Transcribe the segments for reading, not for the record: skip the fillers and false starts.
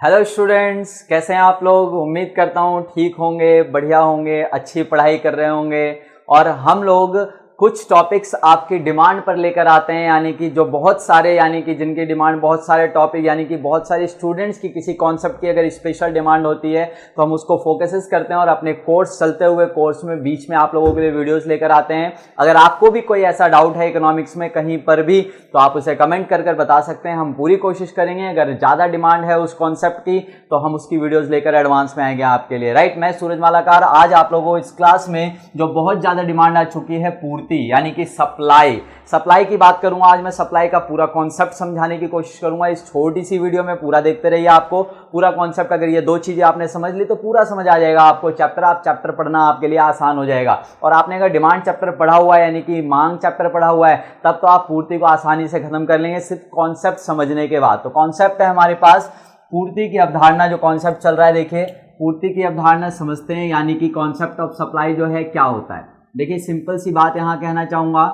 Hello students, कैसे हैं आप लोग। उम्मीद करता हूँ ठीक होंगे, बढ़िया होंगे, अच्छी पढ़ाई कर रहे होंगे। और हम लोग कुछ टॉपिक्स आपकी डिमांड पर लेकर आते हैं, यानी कि जो बहुत सारे जिनकी डिमांड बहुत सारे टॉपिक यानी कि बहुत सारे स्टूडेंट्स की किसी कॉन्सेप्ट की अगर स्पेशल डिमांड होती है तो हम उसको फोकसेस करते हैं और अपने कोर्स चलते हुए कोर्स में बीच में आप लोगों के लिए वीडियोस लेकर आते हैं। अगर आपको भी कोई ऐसा डाउट है इकोनॉमिक्स में कहीं पर भी तो आप उसे कमेंट कर बता सकते हैं। हम पूरी कोशिश करेंगे, अगर ज़्यादा डिमांड है उस कॉन्सेप्ट की तो हम उसकी वीडियोज़ लेकर एडवांस में आएंगे आपके लिए। राइट, मैं सूरज मालाकार आज आप लोगों को इस क्लास में जो बहुत ज़्यादा डिमांड आ चुकी है पूर्ति यानी कि सप्लाई की बात करूंगा। आज मैं सप्लाई का पूरा कॉन्सेप्ट समझाने की कोशिश करूंगा इस छोटी सी वीडियो में। पूरा देखते रहिए, आपको पूरा कॉन्सेप्ट अगर ये दो चीजें आपने समझ ली तो पूरा समझ आ जाएगा आपको चैप्टर पढ़ना आपके लिए आसान हो जाएगा। और आपने अगर डिमांड चैप्टर पढ़ा हुआ है यानी कि मांग चैप्टर पढ़ा हुआ है तब तो आप पूर्ति को आसानी से खत्म कर लेंगे सिर्फ कॉन्सेप्ट समझने के बाद। तो कॉन्सेप्ट है हमारे पास पूर्ति की अवधारणा, जो कॉन्सेप्ट चल रहा है देखिए पूर्ति की अवधारणा समझते हैं, यानी कि कॉन्सेप्ट ऑफ सप्लाई जो है क्या होता है। देखिए सिंपल सी बात यहां कहना चाहूंगा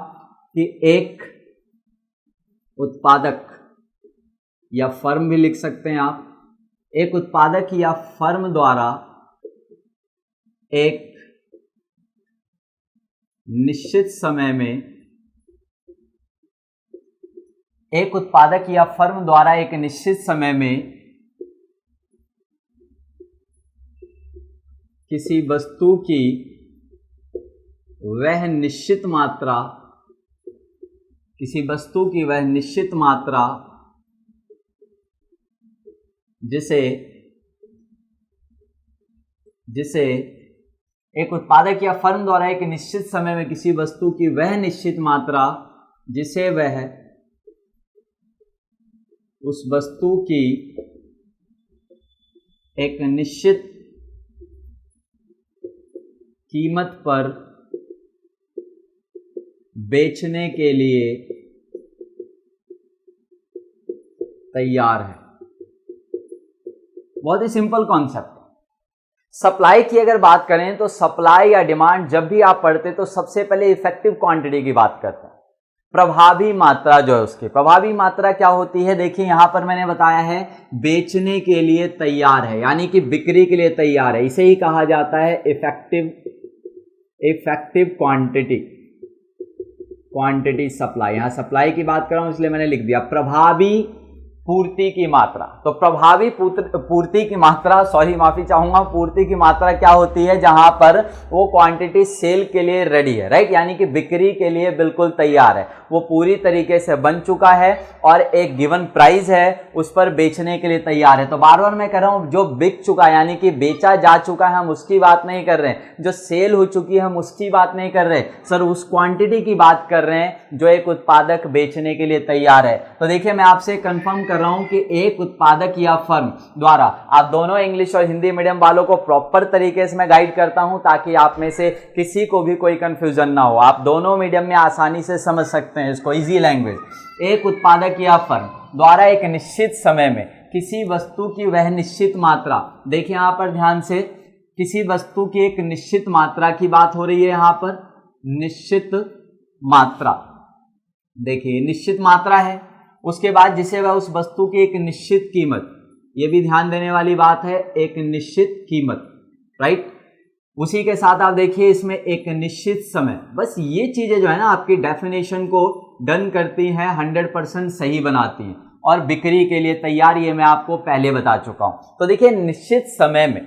कि एक उत्पादक या फर्म भी लिख सकते हैं आप, एक उत्पादक या फर्म द्वारा एक निश्चित समय में किसी वस्तु की वह निश्चित मात्रा जिसे एक उत्पादक या फर्म द्वारा एक निश्चित समय में किसी वस्तु की वह निश्चित मात्रा जिसे वह उस वस्तु की एक निश्चित कीमत पर बेचने के लिए तैयार है। बहुत ही सिंपल कॉन्सेप्ट है। सप्लाई की अगर बात करें तो सप्लाई या डिमांड जब भी आप पढ़ते तो सबसे पहले इफेक्टिव क्वांटिटी की बात करते हैं। प्रभावी मात्रा जो है उसकी प्रभावी मात्रा क्या होती है, देखिए यहां पर मैंने बताया है बेचने के लिए तैयार है यानी कि बिक्री के लिए तैयार है। इसे ही कहा जाता है इफेक्टिव क्वांटिटी सप्लाई। यहां सप्लाई की बात कर रहा हूं इसलिए मैंने लिख दिया प्रभावी पूर्ति की मात्रा। तो प्रभावी पूर्ति की मात्रा, माफी चाहूंगा, पूर्ति की मात्रा क्या होती है जहां पर वो क्वांटिटी सेल के लिए रेडी है। राइट, यानी कि बिक्री के लिए बिल्कुल तैयार है, वो पूरी तरीके से बन चुका है और एक गिवन प्राइस है उस पर बेचने के लिए तैयार है। तो बार बार मैं कह रहा हूं जो बिक चुका है यानी कि बेचा जा चुका है हम उसकी बात नहीं कर रहे हैं, जो सेल हो चुकी है हम उसकी बात नहीं कर रहे सर, उस क्वांटिटी की बात कर रहे हैं जो एक उत्पादक बेचने के लिए तैयार है। तो देखिए मैं आपसे कंफर्म कर रहा हूं कि एक उत्पादक या फर्म द्वारा, आप दोनों इंग्लिश और हिंदी मीडियम वालों को प्रॉपर तरीके से मैं गाइड करता हूं ताकि आप में से किसी को भी कोई कंफ्यूजन ना हो, आप दोनों मीडियम में आसानी से समझ सकते हैं इसको, इजी लैंग्वेज। एक उत्पादक या फर्म द्वारा एक निश्चित समय में किसी वस्तु की वह निश्चित मात्रा, देखिए यहां पर ध्यान से, किसी वस्तु की एक निश्चित मात्रा की बात हो रही है। यहां पर निश्चित मात्रा, देखिए निश्चित मात्रा है, उसके बाद जिसे वह उस वस्तु की एक निश्चित कीमत, ये भी ध्यान देने वाली बात है, एक निश्चित कीमत। राइट, उसी के साथ आप देखिए इसमें एक निश्चित समय। बस ये चीजें जो है ना आपकी डेफिनेशन को डन करती हैं, 100% सही बनाती हैं और बिक्री के लिए तैयार, ये मैं आपको पहले बता चुका हूं। तो देखिए निश्चित समय में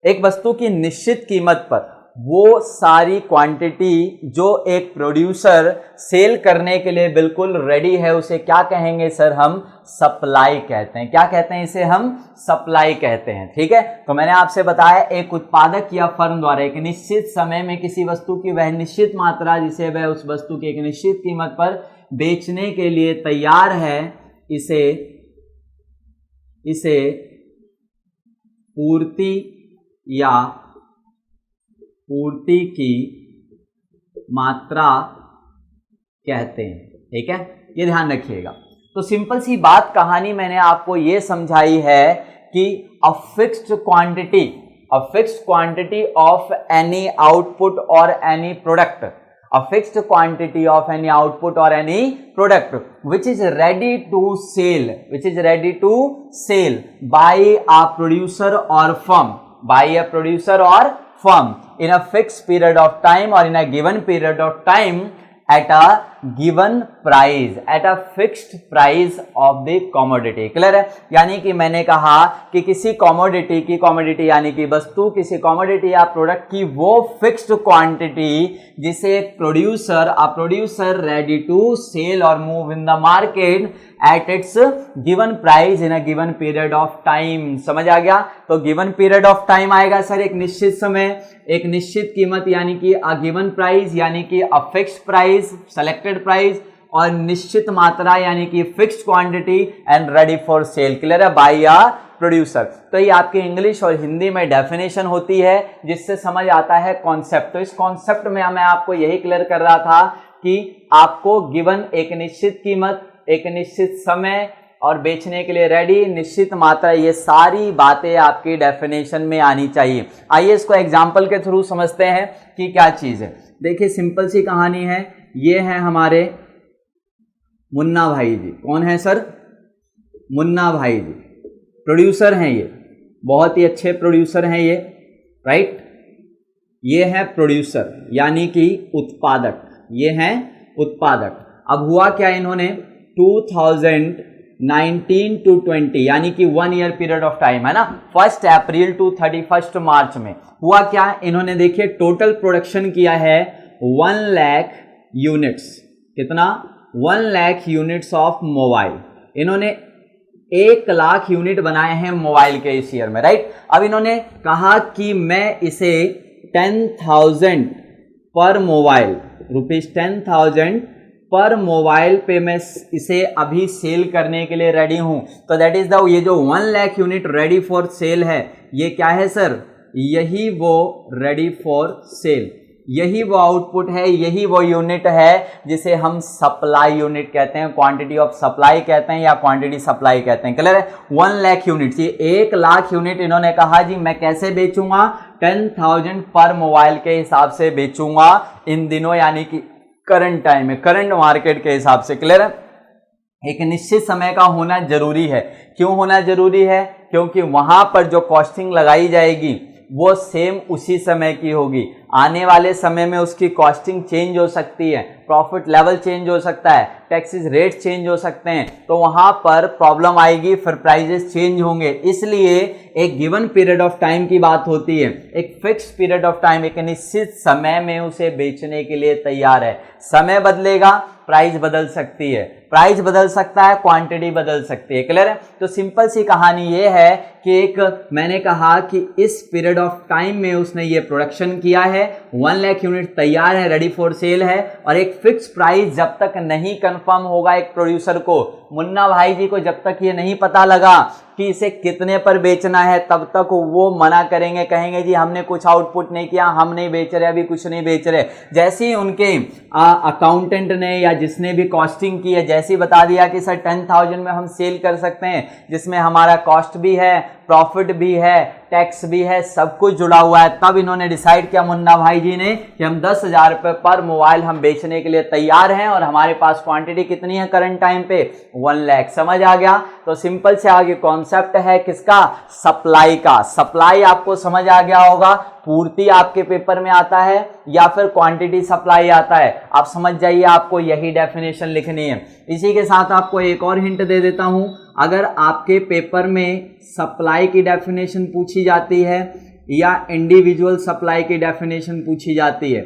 एक वस्तु की निश्चित कीमत पर वो सारी क्वांटिटी जो एक प्रोड्यूसर सेल करने के लिए बिल्कुल रेडी है उसे क्या कहेंगे सर, हम सप्लाई कहते हैं। क्या कहते हैं इसे, हम सप्लाई कहते हैं। ठीक है, तो मैंने आपसे बताया एक उत्पादक या फर्म द्वारा एक निश्चित समय में किसी वस्तु की वह निश्चित मात्रा जिसे वह उस वस्तु की एक निश्चित कीमत पर बेचने के लिए तैयार है, इसे पूर्ति की मात्रा कहते हैं। ठीक है, ये ध्यान रखिएगा। तो सिंपल सी बात कहानी मैंने आपको ये समझाई है कि a fixed quantity of any output और any product a fixed quantity of any output or any product which is ready to sell by a producer or firm in a fixed period of time or in a given period of time at a fixed price of the commodity। Clear है? यानी कि मैंने कहा कि किसी commodity यानी कि वस्तु, किसी कॉमोडिटी या प्रोडक्ट की वो फिक्स्ड क्वांटिटी जिसे प्रोड्यूसर रेडी टू सेल और move in the market at its given price in a given period of time. समझ आ गया? तो गिवन पीरियड ऑफ टाइम आएगा सर एक निश्चित समय, एक निश्चित कीमत यानी कि अ गिवन प्राइस यानी कि a fixed price, selected price, और निश्चित मात्रा यानी कि fixed quantity and ready for sale. Clear है? By a producer. तो ये आपके इंग्लिश और हिंदी में डेफिनेशन होती है जिससे समझ आता है कॉन्सेप्ट। तो इस कॉन्सेप्ट में मैं आपको यही क्लियर कर रहा था कि आपको गिवन एक निश्चित कीमत, एक निश्चित समय और बेचने के लिए रेडी, निश्चित मात्रा, ये सारी बातें आपकी डेफिनेशन में आनी चाहिए। आइए इसको एग्जाम्पल के थ्रू समझते हैं कि क्या चीज़ है। देखिए सिंपल सी कहानी है, ये है हमारे मुन्ना भाई जी। कौन है सर? मुन्ना भाई जी प्रोड्यूसर हैं, ये बहुत ही अच्छे प्रोड्यूसर हैं ये, राइट। ये है प्रोड्यूसर यानी कि उत्पादक, ये हैं उत्पादक। अब हुआ क्या, इन्होंने 2019 to 20 यानी कि 1 ईयर पीरियड ऑफ टाइम है ना, 1 अप्रैल to 31 मार्च में हुआ क्या, इन्होंने देखिए टोटल प्रोडक्शन किया है 1 लाख यूनिट्स। कितना? 1 लाख यूनिट्स ऑफ मोबाइल। इन्होंने 1 लाख यूनिट बनाए हैं मोबाइल के इस ईयर में, राइट। अब इन्होंने कहा कि मैं इसे 10,000 पर मोबाइल, ₹10,000 पर मोबाइल पे मैं इसे अभी सेल करने के लिए रेडी हूं। तो दैट इज द, ये जो 1 lakh unit ready for cell है, ये क्या है सर? यही वो रेडी फॉर सेल, यही वो आउटपुट है, यही वो यूनिट है जिसे हम सप्लाई यूनिट कहते हैं, क्वांटिटी ऑफ सप्लाई कहते हैं या क्वांटिटी सप्लाई कहते हैं। क्लियर है? 1 लाख यूनिट, ये 1 लाख यूनिट इन्होंने कहा जी मैं कैसे बेचूंगा, 10,000 पर मोबाइल के हिसाब से बेचूंगा इन दिनों, यानी कि करंट टाइम में, करंट मार्केट के हिसाब से। क्लियर है? एक निश्चित समय का होना जरूरी है। क्यों होना जरूरी है? क्योंकि वहां पर जो कॉस्टिंग लगाई जाएगी वो सेम उसी समय की होगी। आने वाले समय में उसकी कॉस्टिंग चेंज हो सकती है, प्रॉफिट लेवल चेंज हो सकता है, टैक्सेस रेट चेंज हो सकते हैं, तो वहां पर प्रॉब्लम आएगी, फिर प्राइजेस चेंज होंगे। इसलिए एक गिवन पीरियड ऑफ टाइम की बात होती है, एक फिक्स पीरियड ऑफ टाइम, एक निश्चित समय में उसे बेचने के लिए तैयार है। समय बदलेगा, प्राइस बदल सकती है, प्राइस बदल सकता है, क्वांटिटी बदल सकती है। क्लियर है? तो सिंपल सी कहानी ये है कि एक मैंने कहा कि इस पीरियड ऑफ टाइम में उसने ये प्रोडक्शन किया है, 1 लाख यूनिट तैयार है, रेडी फॉर सेल है, और एक फिक्स प्राइस जब तक नहीं कंफर्म होगा एक प्रोड्यूसर को, मुन्ना भाई जी को जब तक ये नहीं पता लगा कि इसे कितने पर बेचना है, तब तक वो मना करेंगे, कहेंगे जी हमने कुछ आउटपुट नहीं किया, हम नहीं बेच रहे, अभी कुछ नहीं बेच रहे। जैसे ही उनके अकाउंटेंट ने या जिसने भी कॉस्टिंग की है, जैसे ही बता दिया कि सर 10,000 में हम सेल कर सकते हैं, जिसमें हमारा कॉस्ट भी है, प्रॉफिट भी है, टैक्स भी है, सब कुछ जुड़ा हुआ है, तब इन्होंने डिसाइड किया मुन्ना भाई जी ने कि हम 10,000 रुपये पर मोबाइल हम बेचने के लिए तैयार हैं, और हमारे पास क्वांटिटी कितनी है करंट टाइम पे, 1 लाख। समझ आ गया? तो सिंपल से आगे कॉन्सेप्ट है किसका? सप्लाई का। सप्लाई आपको समझ आ गया होगा, पूर्ति आपके पेपर में आता है या फिर क्वांटिटी सप्लाई आता है, आप समझ जाइए, आपको यही डेफिनेशन लिखनी है। इसी के साथ आपको एक और हिंट दे देता हूं, अगर आपके पेपर में सप्लाई की डेफिनेशन पूछी जाती है या इंडिविजुअल सप्लाई की डेफिनेशन पूछी जाती है,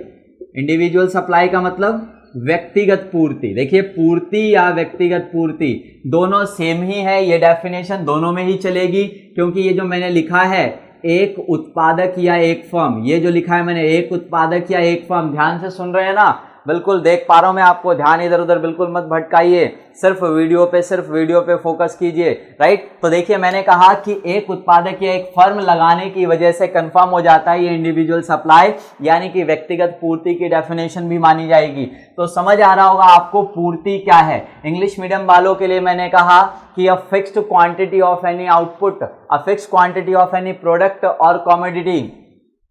इंडिविजुअल सप्लाई का मतलब व्यक्तिगत पूर्ति, देखिए पूर्ति या व्यक्तिगत पूर्ति दोनों सेम ही है, ये डेफिनेशन दोनों में ही चलेगी, क्योंकि ये जो मैंने लिखा है एक उत्पादक या एक फर्म, ये जो लिखा है मैंने एक उत्पादक या एक फर्म, ध्यान से सुन रहे हैं ना, बिल्कुल देख पा रहा हूं मैं आपको, ध्यान इधर उधर बिल्कुल मत भटकाइए, सिर्फ वीडियो पे फोकस कीजिए, राइट। तो देखिए मैंने कहा कि एक उत्पादक या एक फर्म लगाने की वजह से कंफर्म हो जाता है ये इंडिविजुअल सप्लाई, यानी कि व्यक्तिगत पूर्ति की डेफिनेशन भी मानी जाएगी। तो समझ आ रहा होगा आपको पूर्ति क्या है। इंग्लिश मीडियम वालों के लिए मैंने कहा कि a fixed quantity of any output, a fixed quantity of any product और commodity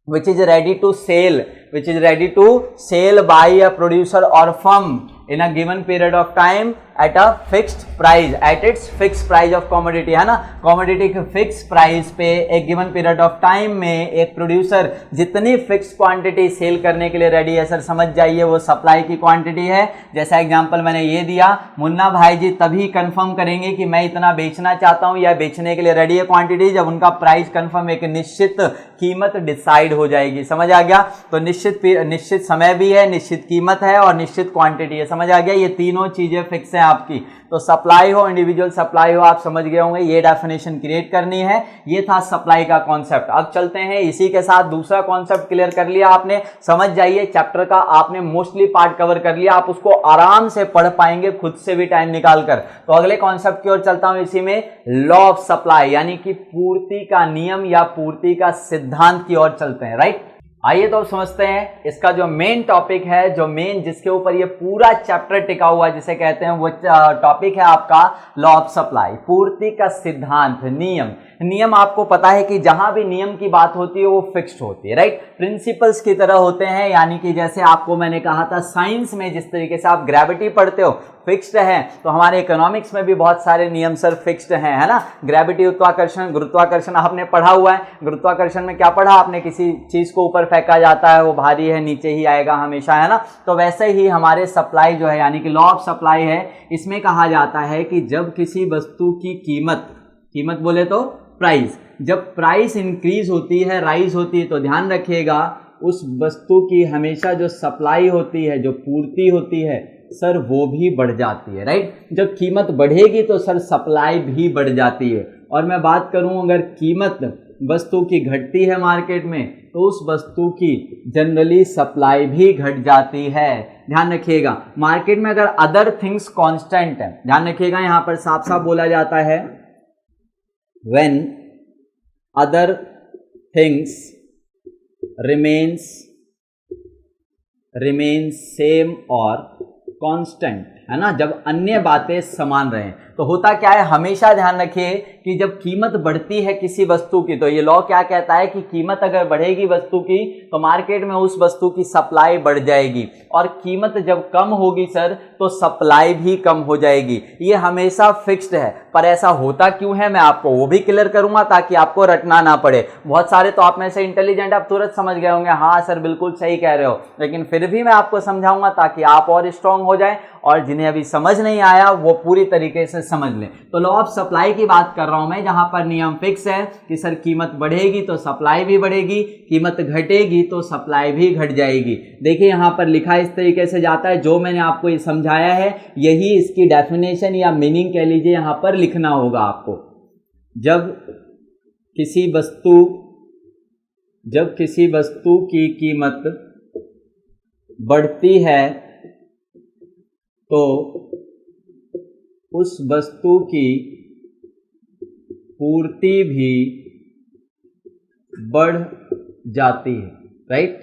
which is ready to sell by a producer or firm in a given period of time at a fixed price, at its fixed price of commodity, है ना, commodity के fixed price पे एक given period of time में एक producer जितनी fixed quantity cell करने के लिए रेडी है सर, समझ जाइए वो सप्लाई की क्वांटिटी है। जैसा एग्जांपल मैंने ये दिया, मुन्ना भाई जी तभी कंफर्म करेंगे कि मैं इतना बेचना चाहता हूं या बेचने के लिए रेडी है क्वांटिटी, जब उनका प्राइस कंफर्म, एक निश्चित कीमत डिसाइड हो जाएगी। समझ आ गया? तो निश्चित समय भी है, निश्चित कीमत है और निश्चित क्वांटिटी है। समझ आ गया? ये तीनों चीजें फिक्स हैं आपकी। तो सप्लाई हो, इंडिविजुअल सप्लाई हो, आप समझ गए होंगे, ये डेफिनेशन क्रिएट करनी है। ये था सप्लाई का कॉन्सेप्ट। अब चलते हैं इसी के साथ दूसरा कॉन्सेप्ट क्लियर कर लिया आपने, समझ जाइए चैप्टर का आपने मोस्टली पार्ट कवर कर लिया, आप उसको आराम से पढ़ पाएंगे खुद से भी टाइम निकाल कर। तो अगले कॉन्सेप्ट की ओर चलता हूं, इसी में लॉ ऑफ सप्लाई यानी कि पूर्ति का नियम या पूर्ति का सिद्धांत की ओर चलते हैं। राइट, आइए तो समझते हैं इसका जो मेन टॉपिक है, जो मेन जिसके ऊपर ये पूरा चैप्टर टिका हुआ है, जिसे कहते हैं, वो टॉपिक है आपका लॉ ऑफ सप्लाई, पूर्ति का सिद्धांत, नियम। नियम आपको पता है कि जहां भी नियम की बात होती है वो फिक्स्ड होती है। राइट, प्रिंसिपल्स की तरह होते हैं, यानी कि जैसे आपको मैंने कहा था साइंस में जिस तरीके से आप ग्रेविटी पढ़ते हो फिक्स्ड है, तो हमारे इकोनॉमिक्स में भी बहुत सारे नियम सर फिक्स्ड हैं, है ना। ग्रेविटी, उत्वाकर्षण, गुरुत्वाकर्षण आपने पढ़ा हुआ है। गुरुत्वाकर्षण में क्या पढ़ा आपने? किसी चीज को ऊपर फेंका जाता है, वो भारी है, नीचे ही आएगा हमेशा, है ना। तो वैसे ही हमारे सप्लाई जो है यानी कि लॉ ऑफ सप्लाई है, इसमें कहा जाता है कि जब किसी वस्तु की कीमत बोले तो प्राइस, जब प्राइस इंक्रीज होती है, राइज होती है, तो ध्यान रखिएगा उस वस्तु की हमेशा जो सप्लाई होती है, जो पूर्ति होती है सर, वो भी बढ़ जाती है। राइट, जब कीमत बढ़ेगी तो सर सप्लाई भी बढ़ जाती है। और मैं बात करूं, अगर कीमत वस्तु की घटती है मार्केट में, तो उस वस्तु की जनरली सप्लाई भी घट जाती है। ध्यान रखिएगा, मार्केट में अगर अदर थिंग्स कांस्टेंट है, ध्यान रखिएगा यहां पर साफ साफ बोला जाता है when other things remains same or constant, है ना, जब अन्य बातें समान रहें। तो होता क्या है, हमेशा ध्यान रखिए कि जब कीमत बढ़ती है किसी वस्तु की, तो ये लॉ क्या कहता है कि कीमत अगर बढ़ेगी वस्तु की, तो मार्केट में उस वस्तु की सप्लाई बढ़ जाएगी, और कीमत जब कम होगी सर, तो सप्लाई भी कम हो जाएगी। ये हमेशा फिक्स्ड है। पर ऐसा होता क्यों है, मैं आपको वो भी क्लियर करूंगा ताकि आपको रटना ना पड़े। बहुत सारे तो आप में से इंटेलिजेंट, आप तुरंत समझ गए होंगे, हाँ सर बिल्कुल सही कह रहे हो, लेकिन फिर भी मैं आपको समझाऊंगा ताकि आप और स्ट्रांग हो जाए, और जिन्हें अभी समझ नहीं आया वो पूरी तरीके से समझ लें। तो लॉ ऑफ सप्लाई की बात कर रहा हूं मैं, जहां पर नियम फिक्स है कि सर कीमत बढ़ेगी तो सप्लाई भी बढ़ेगी, कीमत घटेगी तो सप्लाई भी घट जाएगी। देखिए यहां पर लिखा इस तरीके से जाता है, जो मैंने आपको ये समझाया है यही इसकी डेफिनेशन या मीनिंग कह लीजिए यहां पर लिखना होगा आपको। जब किसी वस्तु की कीमत बढ़ती है तो उस वस्तु की पूर्ति भी बढ़ जाती है। राइट,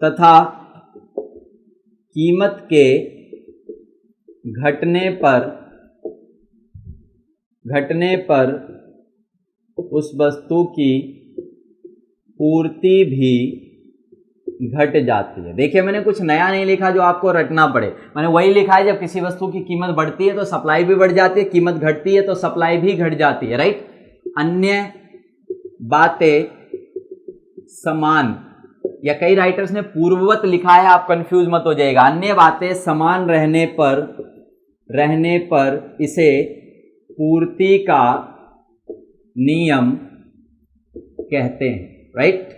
तथा कीमत के घटने पर उस वस्तु की पूर्ति भी घट जाती है। देखिए मैंने कुछ नया नहीं लिखा जो आपको रटना पड़े, मैंने वही लिखा है, जब किसी वस्तु की कीमत बढ़ती है तो सप्लाई भी बढ़ जाती है, कीमत घटती है तो सप्लाई भी घट जाती है। राइट, अन्य बातें समान, या कई राइटर्स ने पूर्ववत लिखा है, आप कंफ्यूज मत हो जाएगा। अन्य बातें समान रहने पर इसे पूर्ति का नियम कहते हैं। राइट,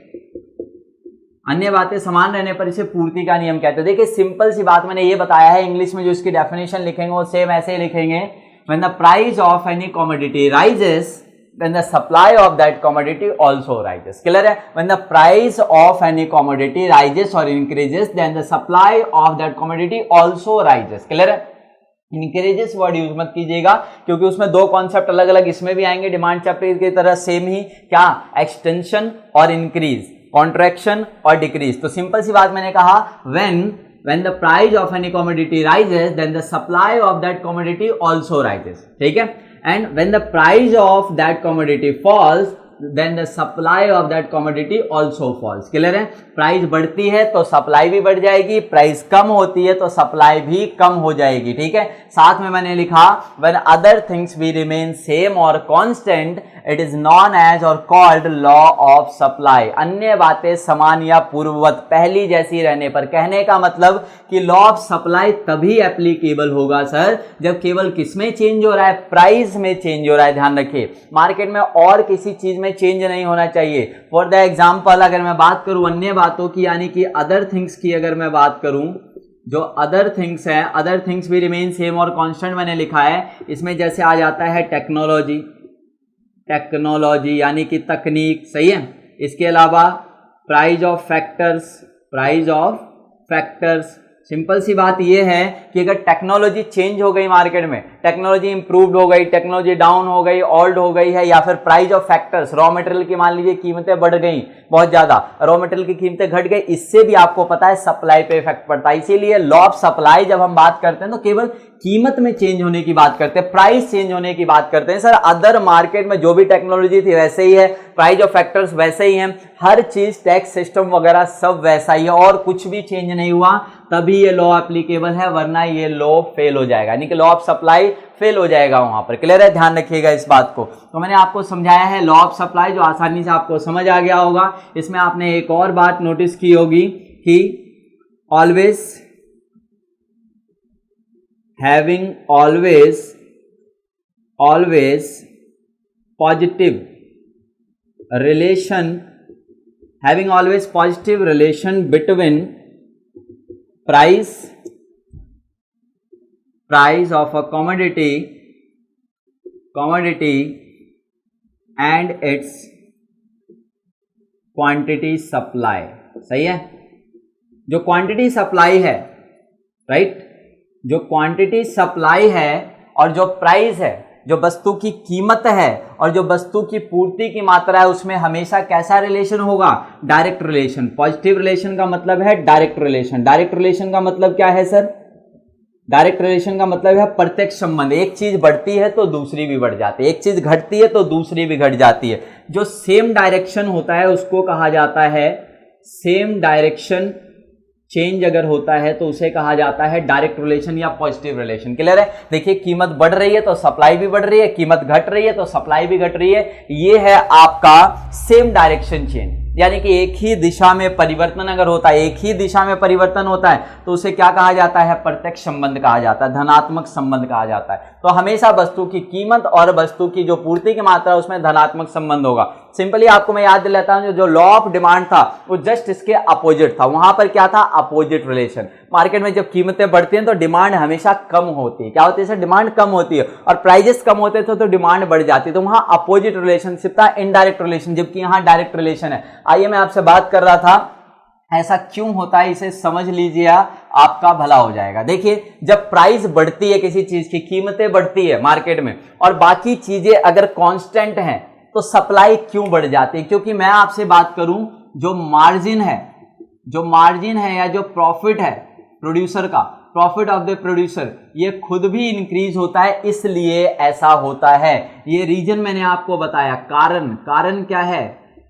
अन्य बातें समान रहने पर इसे पूर्ति का नियम कहते हैं। देखिए सिंपल सी बात मैंने ये बताया है, इंग्लिश में जो इसकी डेफिनेशन लिखेंगे वो सेम ऐसे ही लिखेंगे, when the price of any commodity rises then the supply of that commodity also rises। Clear है? when the price of any commodity rises or increases then the supply of that commodity also rises। Clear है? Increases word use मत कीजिएगा क्योंकि उसमें दो concept अलग अलग इसमें भी आएंगे, डिमांड चैप्टर की तरह सेम ही, क्या, एक्सटेंशन और इंक्रीज, कॉन्ट्रैक्शन और डिक्रीज। तो सिंपल सी बात मैंने कहा, when the price of any commodity rises then the supply of that commodity also rises। ठीक है, and when the price of that commodity falls then the supply of that commodity also falls. Clear है? Price बढ़ती है तो supply भी बढ़ जाएगी, price कम होती है तो सप्लाई भी कम हो जाएगी. ठीक है, साथ में मैंने लिखा when other things will remain same or constant it is known as or called law of supply. अन्य बातें समान या पूर्ववत पहली जैसी रहने पर, कहने का मतलब कि लॉ ऑफ सप्लाई तभी एप्लीकेबल होगा सर जब केवल किसमें चेंज हो रहा है, प्राइस में चेंज हो रहा है. ध्यान रखिए, मार्केट में और किसी चीज में चेंज नहीं होना चाहिए. फॉर द एग्जांपल अगर मैं बात करूं अन्य बातों की, यानी कि अदर थिंग्स की, अगर मैं बात करूं जो अदर थिंग्स है, अदर थिंग्स भी रिमेन सेम और कांस्टेंट मैंने लिखा है. इसमें जैसे आ जाता है टेक्नोलॉजी, टेक्नोलॉजी यानी कि तकनीक, सही है. इसके अलावा price of factors, price of factors. Simple सी बात यह है कि अगर टेक्नोलॉजी चेंज हो गई मार्केट में, टेक्नोलॉजी इंप्रूव्ड हो गई, टेक्नोलॉजी डाउन हो गई, ओल्ड हो गई है, या फिर price of factors, raw material की मान लीजिए कीमतें बढ़ गई बहुत ज्यादा, रॉ मटेरियल की कीमतें घट गई, इससे भी आपको पता है सप्लाई पे इफेक्ट पड़ता है. इसीलिए लॉ ऑफ सप्लाई जब हम बात करते हैं तो केवल कीमत में चेंज होने की बात करते हैं, प्राइस चेंज होने की बात करते हैं. सर अदर मार्केट में जो भी टेक्नोलॉजी थी वैसे ही है, प्राइस ऑफ फैक्टर्स वैसे ही हैं, हर चीज टैक्स सिस्टम वगैरह सब वैसा ही है और कुछ भी चेंज नहीं हुआ, तभी ये लॉ एप्लीकेबल है, वरना ये लॉ फेल हो जाएगा, यानी कि लॉ ऑफ सप्लाई फेल हो जाएगा वहां पर. क्लियर है? ध्यान रखिएगा इस बात को. तो मैंने आपको समझाया है लॉ ऑफ सप्लाई, जो आसानी से आपको समझ आ गया होगा. इसमें आपने एक और बात नोटिस की होगी कि always having always positive relation, having always positive relation between price of a commodity and its quantity supply. सही है? जो क्वांटिटी सप्लाई है, राइट, जो क्वांटिटी सप्लाई है और जो प्राइस है, जो वस्तु की कीमत है और जो वस्तु की पूर्ति की मात्रा है, उसमें हमेशा कैसा रिलेशन होगा? Direct relation. पॉजिटिव रिलेशन का मतलब है डायरेक्ट रिलेशन. डायरेक्ट रिलेशन का मतलब क्या है सर? डायरेक्ट रिलेशन का मतलब है प्रत्यक्ष संबंध. एक चीज बढ़ती है तो दूसरी भी बढ़ जाती है, एक चीज घटती है तो दूसरी भी घट जाती है. जो सेम डायरेक्शन होता है उसको कहा जाता है, सेम डायरेक्शन चेंज अगर होता है तो उसे कहा जाता है डायरेक्ट रिलेशन या पॉजिटिव रिलेशन. क्लियर है? देखिए, कीमत बढ़ रही है तो सप्लाई भी बढ़ रही है, कीमत घट रही है तो सप्लाई भी घट रही है. ये है आपका सेम डायरेक्शन चेंज, यानी कि एक ही दिशा में परिवर्तन अगर होता है, एक ही दिशा में परिवर्तन होता है तो उसे क्या कहा जाता है? प्रत्यक्ष संबंध कहा जाता है, धनात्मक संबंध कहा जाता है. तो हमेशा वस्तु की कीमत और वस्तु की जो पूर्ति की मात्रा है उसमें धनात्मक संबंध होगा. सिंपली आपको मैं याद दिलाता हूं, जो लॉ ऑफ डिमांड था वो जस्ट इसके अपोजिट था. वहां पर क्या था? Opposite relation. मार्केट में जब कीमतें बढ़ती हैं तो डिमांड हमेशा कम होती है. क्या होती है सर? डिमांड कम होती है, और प्राइजेस कम होते थे तो डिमांड बढ़ जाती है. तो वहां अपोजिट रिलेशनशिप था, इनडायरेक्ट रिलेशन, जबकि यहां डायरेक्ट रिलेशन है. आइए मैं आपसे बात कर रहा था ऐसा क्यों होता है, इसे समझ लीजिए, आपका भला हो जाएगा. देखिए, जब प्राइस बढ़ती है किसी चीज की, कीमतें बढ़ती है मार्केट में और बाकी चीजें अगर कांस्टेंट हैं तो सप्लाई क्यों बढ़ जाती है? क्योंकि मैं आपसे बात करूं, जो मार्जिन है या जो प्रॉफिट है प्रोड्यूसर का, प्रॉफिट ऑफ द प्रोड्यूसर, ये खुद भी इंक्रीज होता है, इसलिए ऐसा होता है. ये रीजन मैंने आपको बताया. कारण क्या है?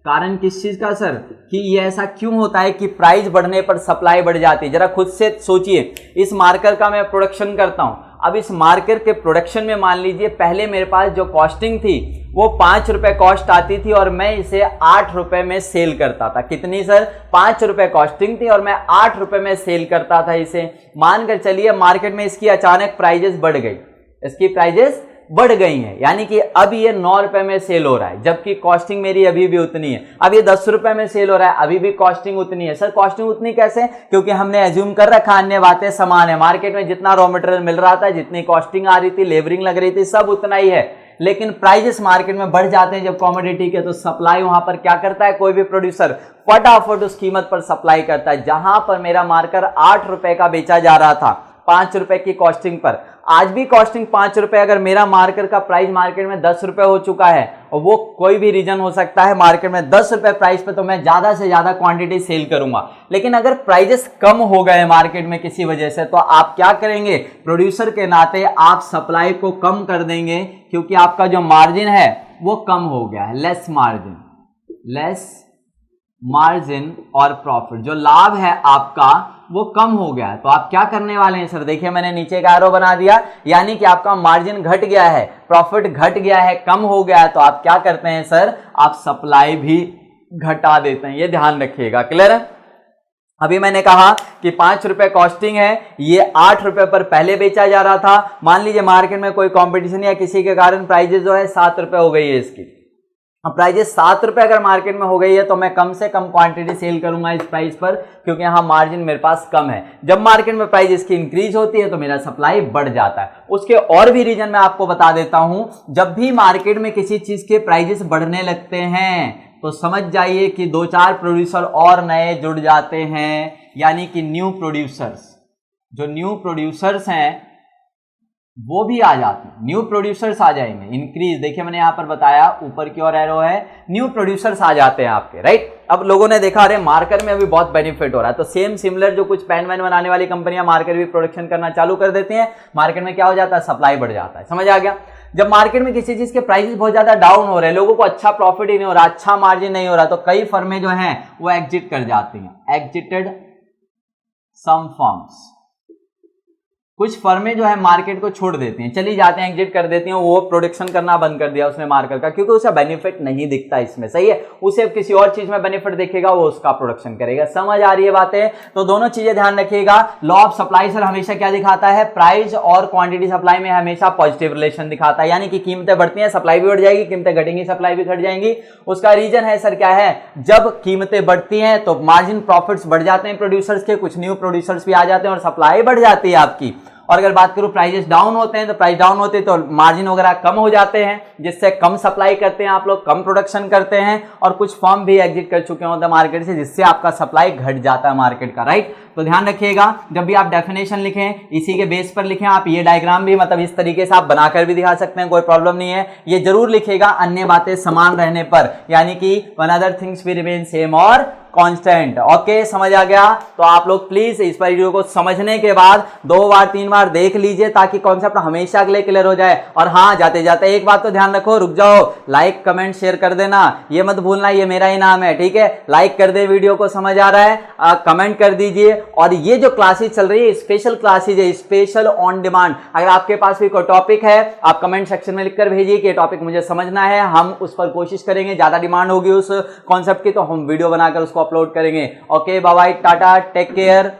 कारण किस चीज का सर? कि ये ऐसा क्यों होता है कि प्राइस बढ़ने पर सप्लाई बढ़ जाती है. जरा खुद से सोचिए, इस मार्कर का मैं प्रोडक्शन करता हूं. अब इस मार्कर के प्रोडक्शन में मान लीजिए पहले मेरे पास जो कॉस्टिंग थी वो 5 रुपए कॉस्ट आती थी और मैं इसे 8 रुपए में सेल करता था. कितनी सर? 5 रुपए कॉस्टिंग थी और मैं 8 रुपए में सेल करता था इसे. मानकर चलिए मार्केट में इसकी अचानक प्राइजेस बढ़ गई, इसकी प्राइजेस बढ़ गई हैं, यानी कि अब ये 9 रुपए में सेल हो रहा है, जबकि कॉस्टिंग मेरी अभी भी उतनी है. अब ये 10 रुपए में सेल हो रहा है, अभी भी कॉस्टिंग उतनी है. सर कॉस्टिंग उतनी कैसे? क्योंकि हमने एज्यूम कर रखा अन्य बातें समान है. मार्केट में जितना रॉ मटेरियल मिल रहा था, जितनी कॉस्टिंग आ रही थी, लेबरिंग लग रही थी, सब उतना ही है. लेकिन प्राइजेस मार्केट में बढ़ जाते हैं जब कमोडिटी के, तो सप्लाई वहां पर क्या करता है? कोई भी प्रोड्यूसर फटाफट उस कीमत पर सप्लाई करता है. जहां पर मेरा मार्कर 8 रुपए का बेचा जा रहा था 5 रुपए की कॉस्टिंग पर, आज भी कॉस्टिंग 5 रुपए, अगर मेरा मार्कर का प्राइस मार्केट में 10 रुपए हो चुका है, और वो कोई भी रीजन हो सकता है मार्केट में 10 रुपए प्राइस पे, तो मैं ज्यादा से ज्यादा क्वांटिटी सेल करूंगा. लेकिन अगर प्राइजेस कम हो गए मार्केट में किसी वजह से, तो आप क्या करेंगे? प्रोड्यूसर के नाते आप सप्लाई को कम कर देंगे, क्योंकि आपका जो मार्जिन है वो कम हो गया है, लेस मार्जिन और प्रॉफिट, जो लाभ है आपका वो कम हो गया है। तो आप क्या करने वाले हैं सर, देखिए मैंने नीचे का एरो बना दिया, यानी कि आपका मार्जिन घट गया है, प्रॉफिट घट गया है, कम हो गया है, तो आप क्या करते हैं सर, आप सप्लाई भी घटा देते हैं। ये ध्यान रखिएगा, क्लियर है। अभी मैंने कहा कि 5 रुपए कॉस्टिंग है, ये 8 रुपए पर पहले बेचा जा रहा था। मान लीजिए मार्केट में कोई कंपटीशन या किसी के कारण प्राइजेस जो है 7 रुपए हो गई है इसकी। अब प्राइजेस 7 रुपए अगर मार्केट में हो गई है तो मैं कम से कम क्वांटिटी सेल करूंगा इस प्राइस पर, क्योंकि यहाँ मार्जिन मेरे पास कम है। जब मार्केट में प्राइस इसकी इंक्रीज होती है तो मेरा सप्लाई बढ़ जाता है। उसके और भी रीजन मैं आपको बता देता हूं। जब भी मार्केट में किसी चीज के प्राइजेस बढ़ने लगते हैं तो समझ जाइए कि 2-4 प्रोड्यूसर और नए जुड़ जाते हैं, यानी कि न्यू प्रोड्यूसर्स, जो न्यू प्रोड्यूसर्स हैं वो भी आ जाते हैं, न्यू प्रोड्यूसर्स आ जाएंगे। इंक्रीज देखिए मैंने यहां पर बताया, ऊपर की ओर एरो है, न्यू प्रोड्यूसर्स आ जाते हैं आपके, राइट। अब लोगों ने देखा अरे मार्कर में अभी बहुत बेनिफिट हो रहा है, तो सेम सिमिलर जो कुछ पेन वैन बनाने वाली कंपनियां मार्कर भी प्रोडक्शन करना चालू कर देती हैं। मार्केट में क्या हो जाता है, सप्लाई बढ़ जाता है। समझ आ गया। जब मार्केट में किसी चीज के प्राइसेस बहुत ज्यादा डाउन हो रहे हैं, लोगों को अच्छा प्रॉफिट ही नहीं हो रहा, अच्छा मार्जिन नहीं हो रहा, तो कई फर्में जो हैं वो एग्जिट कर जाती हैं। एग्जिटेड सम फर्म्स, कुछ फर्में जो है मार्केट को छोड़ देती हैं, चली जाते हैं, एग्जिट कर देती हैं। वो प्रोडक्शन करना बंद कर दिया उसने मार्कर का, क्योंकि उसे बेनिफिट नहीं दिखता इसमें, सही है। उसे किसी और चीज में बेनिफिट दिखेगा, वो उसका प्रोडक्शन करेगा। समझ आ रही है बातें। तो दोनों चीजें ध्यान रखिएगा। लॉ ऑफ सप्लाई सर हमेशा क्या दिखाता है, प्राइस और क्वांटिटी सप्लाई में हमेशा पॉजिटिव रिलेशन दिखाता है, यानी कि कीमतें बढ़ती हैं सप्लाई भी बढ़ जाएगी, कीमतें घटेंगी सप्लाई भी घट जाएंगी। उसका रीजन है सर क्या है, जब कीमतें बढ़ती हैं तो मार्जिन प्रॉफिट्स बढ़ जाते हैं प्रोड्यूसर्स के, कुछ न्यू प्रोड्यूसर्स भी आ जाते हैं और सप्लाई बढ़ जाती है आपकी। और अगर बात करूं प्राइजेस डाउन होते हैं, तो प्राइस डाउन होते हैं तो मार्जिन वगैरह कम हो जाते हैं, जिससे कम सप्लाई करते हैं आप लोग, कम प्रोडक्शन करते हैं, और कुछ फर्म भी एग्जिट कर चुके होते हैं मार्केट से, जिससे आपका सप्लाई घट जाता है मार्केट का, राइट। तो ध्यान रखिएगा, जब भी आप डेफिनेशन लिखें इसी के बेस पर लिखें। आप ये डायग्राम भी मतलब इस तरीके से आप बनाकर भी दिखा सकते हैं, कोई प्रॉब्लम नहीं है। ये जरूर लिखेगा अन्य बातें समान रहने पर, यानी कि वन अदर थिंग्स भी रिमेन सेम और कांस्टेंट। ओके, समझ आ गया। तो आप लोग प्लीज इस वीडियो को समझने के बाद 2 बार 3 बार देख लीजिए, ताकि कॉन्सेप्ट हमेशा के लिए क्लियर हो जाए। और हाँ, जाते जाते एक बात तो ध्यान रखो, रुक जाओ, लाइक कमेंट शेयर कर देना, ये मत भूलना, ये मेरा ही नाम है, ठीक है। लाइक कर दे वीडियो को, समझ आ रहा है, कमेंट कर दीजिए। और ये जो क्लासेज चल रही है स्पेशल क्लासेज है, स्पेशल ऑन डिमांड। अगर आपके पास भी कोई टॉपिक है, आप कमेंट सेक्शन में लिखकर भेजिए कि ये टॉपिक मुझे समझना है, हम उस पर कोशिश करेंगे। ज्यादा डिमांड होगी उस कॉन्सेप्ट की तो हम वीडियो बनाकर उसको अपलोड करेंगे। Okay, bye bye, tata, take care.